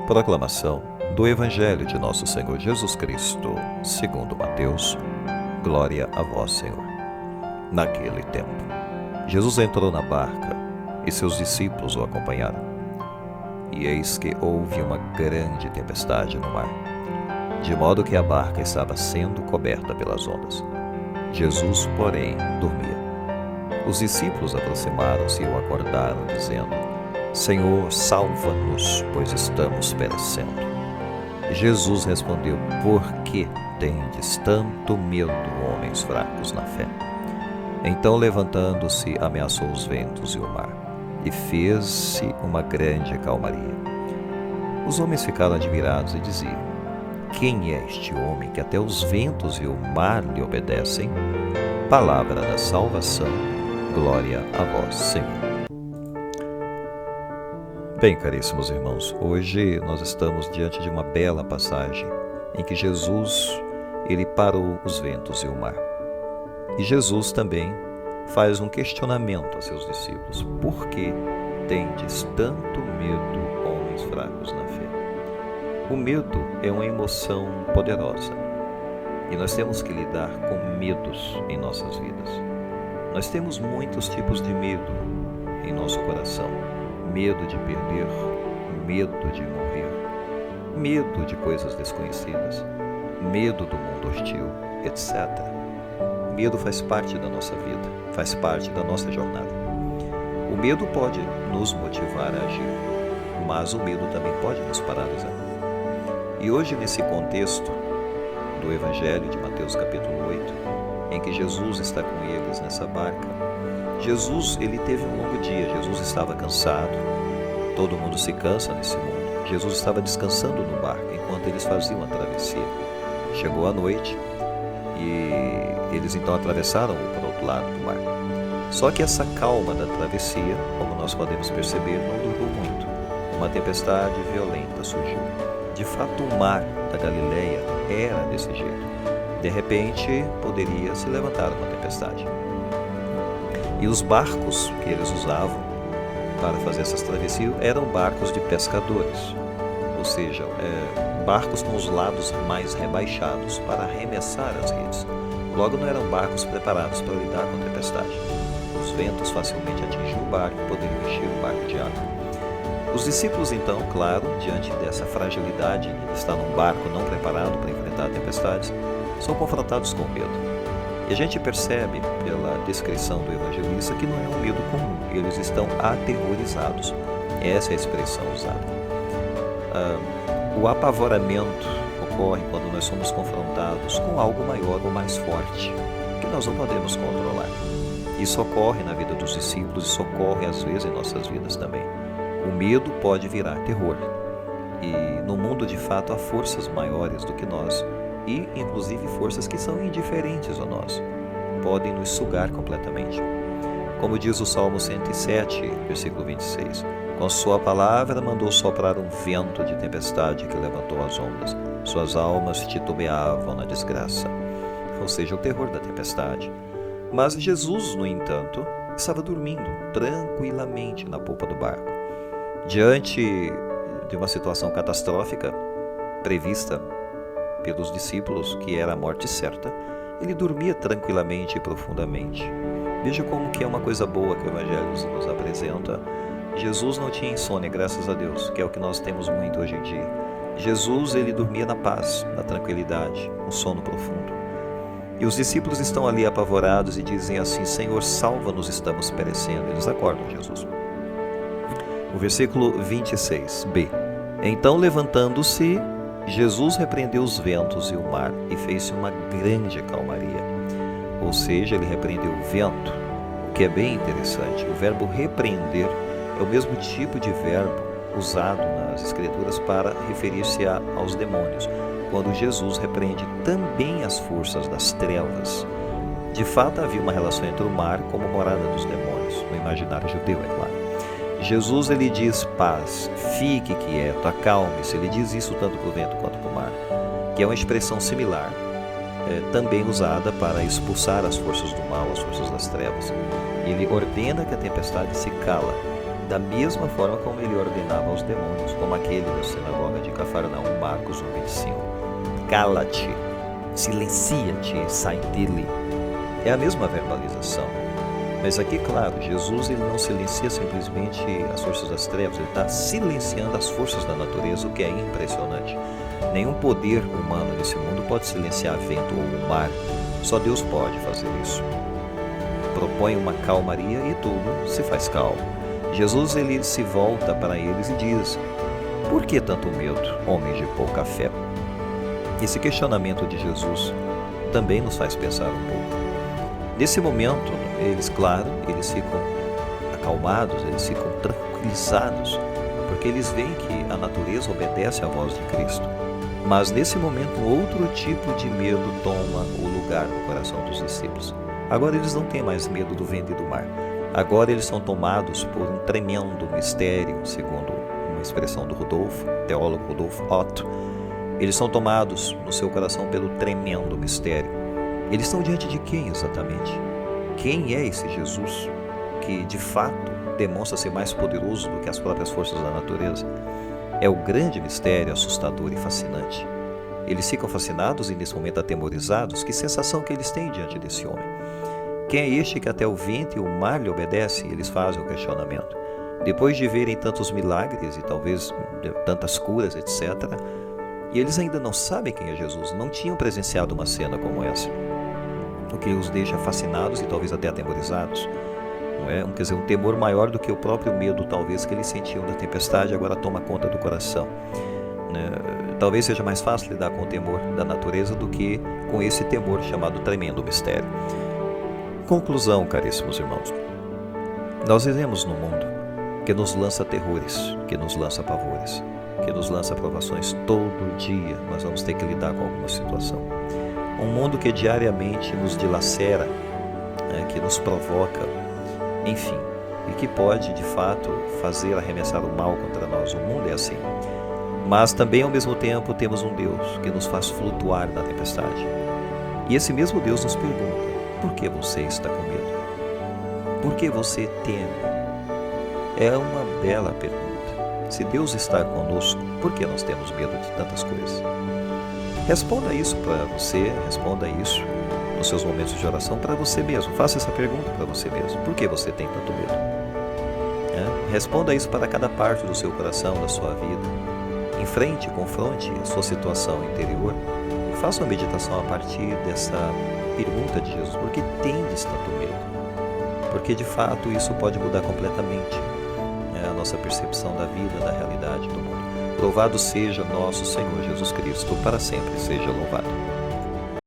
Proclamação do Evangelho de Nosso Senhor Jesus Cristo, segundo Mateus. Glória a vós, Senhor. Naquele tempo, Jesus entrou na barca e seus discípulos o acompanharam. E eis que houve uma grande tempestade no mar, de modo que a barca estava sendo coberta pelas ondas. Jesus, porém, dormia. Os discípulos aproximaram-se e o acordaram, dizendo: Senhor, salva-nos, pois estamos perecendo. Jesus respondeu: Por que tendes tanto medo, homens fracos na fé? Então, levantando-se, ameaçou os ventos e o mar, e fez-se uma grande calmaria. Os homens ficaram admirados e diziam: Quem é este homem que até os ventos e o mar lhe obedecem? Palavra da salvação, glória a vós, Senhor. Bem, caríssimos irmãos, hoje nós estamos diante de uma bela passagem em que Jesus, ele parou os ventos e o mar. E Jesus também faz um questionamento a seus discípulos: Por que tendes tanto medo, homens fracos na fé? O medo é uma emoção poderosa e nós temos que lidar com medos em nossas vidas. Nós temos muitos tipos de medo em nosso coração: medo de perder, medo de morrer, medo de coisas desconhecidas, medo do mundo hostil, etc. Medo faz parte da nossa vida, faz parte da nossa jornada. O medo pode nos motivar a agir, mas o medo também pode nos paralisar. E hoje, nesse contexto do Evangelho de Mateus capítulo 8, em que Jesus está com eles nessa barca, Jesus, ele teve um longo dia. Jesus estava cansado. Todo mundo se cansa nesse mundo. Jesus estava descansando no barco enquanto eles faziam a travessia. Chegou a noite e eles então atravessaram para o outro lado do mar. Só que essa calma da travessia, como nós podemos perceber, não durou muito. Uma tempestade violenta surgiu. De fato, o mar da Galileia era desse jeito. De repente, poderia se levantar uma tempestade. E os barcos que eles usavam para fazer essas travessias eram barcos de pescadores, ou seja, barcos com os lados mais rebaixados para arremessar as redes. Logo, não eram barcos preparados para lidar com a tempestade. Os ventos facilmente atingiam o barco e poderiam encher o barco de água. Os discípulos, então, claro, diante dessa fragilidade de estar num barco não preparado para enfrentar tempestades, são confrontados com medo. E a gente percebe pela descrição do evangelista que não é um medo comum, eles estão aterrorizados. Essa é a expressão usada. O apavoramento ocorre quando nós somos confrontados com algo maior ou mais forte, que nós não podemos controlar. Isso ocorre na vida dos discípulos, isso ocorre às vezes em nossas vidas também. O medo pode virar terror. E no mundo, de fato, há forças maiores do que nós, e inclusive forças que são indiferentes a nós, podem nos sugar completamente. Como diz o Salmo 107, versículo 26, com sua palavra mandou soprar um vento de tempestade que levantou as ondas, suas almas titubeavam na desgraça. Ou seja, o terror da tempestade. Mas Jesus, no entanto, estava dormindo tranquilamente na polpa do barco. Diante de uma situação catastrófica prevista pelos discípulos, que era a morte certa, ele dormia tranquilamente e profundamente. Veja como que é uma coisa boa que o Evangelho nos apresenta. Jesus não tinha insônia, graças a Deus, que é o que nós temos muito hoje em dia. Jesus, ele dormia na paz, na tranquilidade, um sono profundo. E os discípulos estão ali apavorados e dizem assim: Senhor, salva-nos, estamos perecendo. Eles acordam Jesus. O versículo 26b. Então, levantando-se, Jesus repreendeu os ventos e o mar e fez-se uma grande calmaria. Ou seja, ele repreendeu o vento, o que é bem interessante. O verbo repreender é o mesmo tipo de verbo usado nas Escrituras para referir-se aos demônios, quando Jesus repreende também as forças das trevas. De fato, havia uma relação entre o mar como morada dos demônios, no imaginário judeu, é claro. Jesus, ele diz paz, fique quieto, acalme-se. Ele diz isso tanto para o vento quanto para o mar, que é uma expressão similar, também usada para expulsar as forças do mal, as forças das trevas. Ele ordena que a tempestade se cala da mesma forma como ele ordenava aos demônios, como aquele da sinagoga de Cafarnaum, Marcos 1:25. Cala-te, silencia-te, sai dele. É a mesma verbalização. Mas aqui, claro, Jesus ele não silencia simplesmente as forças das trevas, ele está silenciando as forças da natureza, o que é impressionante. Nenhum poder humano nesse mundo pode silenciar vento ou o mar, só Deus pode fazer isso. Propõe uma calmaria e tudo se faz calmo. Jesus ele se volta para eles e diz: por que tanto medo, homens de pouca fé? Esse questionamento de Jesus também nos faz pensar um pouco. Nesse momento, eles ficam acalmados, eles ficam tranquilizados, porque eles veem que a natureza obedece à voz de Cristo. Mas nesse momento, outro tipo de medo toma o lugar no coração dos discípulos. Agora eles não têm mais medo do vento e do mar. Agora eles são tomados por um tremendo mistério, segundo uma expressão do teólogo Rudolf Otto. Eles são tomados no seu coração pelo tremendo mistério. Eles estão diante de quem exatamente? Quem é esse Jesus que de fato demonstra ser mais poderoso do que as próprias forças da natureza? É o grande mistério assustador e fascinante. Eles ficam fascinados e nesse momento atemorizados. Que sensação que eles têm diante desse homem? Quem é este que até o vento e o mar lhe obedecem? Eles fazem o questionamento. Depois de verem tantos milagres e talvez tantas curas, etc., e eles ainda não sabem quem é Jesus, não tinham presenciado uma cena como essa, o que os deixa fascinados e talvez até atemorizados. Não é? Quer dizer, um temor maior do que o próprio medo, talvez, que eles sentiam da tempestade, agora toma conta do coração. Talvez seja mais fácil lidar com o temor da natureza do que com esse temor chamado tremendo mistério. Conclusão, caríssimos irmãos. Nós vivemos num mundo que nos lança terrores, que nos lança pavores, que nos lança provações. Todo dia nós vamos ter que lidar com alguma situação. Um mundo que diariamente nos dilacera, que nos provoca, enfim, e que pode, de fato, fazer arremessar o mal contra nós. O mundo é assim. Mas também, ao mesmo tempo, temos um Deus que nos faz flutuar na tempestade. E esse mesmo Deus nos pergunta: por que você está com medo? Por que você teme? É uma bela pergunta. Se Deus está conosco, por que nós temos medo de tantas coisas? Responda isso para você, responda isso nos seus momentos de oração para você mesmo. Faça essa pergunta para você mesmo. Por que você tem tanto medo? Responda isso para cada parte do seu coração, da sua vida. Enfrente, confronte a sua situação interior e faça uma meditação a partir dessa pergunta de Jesus. Por que tendes tanto medo? Porque de fato isso pode mudar completamente a nossa percepção da vida, da realidade do mundo. Louvado seja nosso Senhor Jesus Cristo, para sempre seja louvado.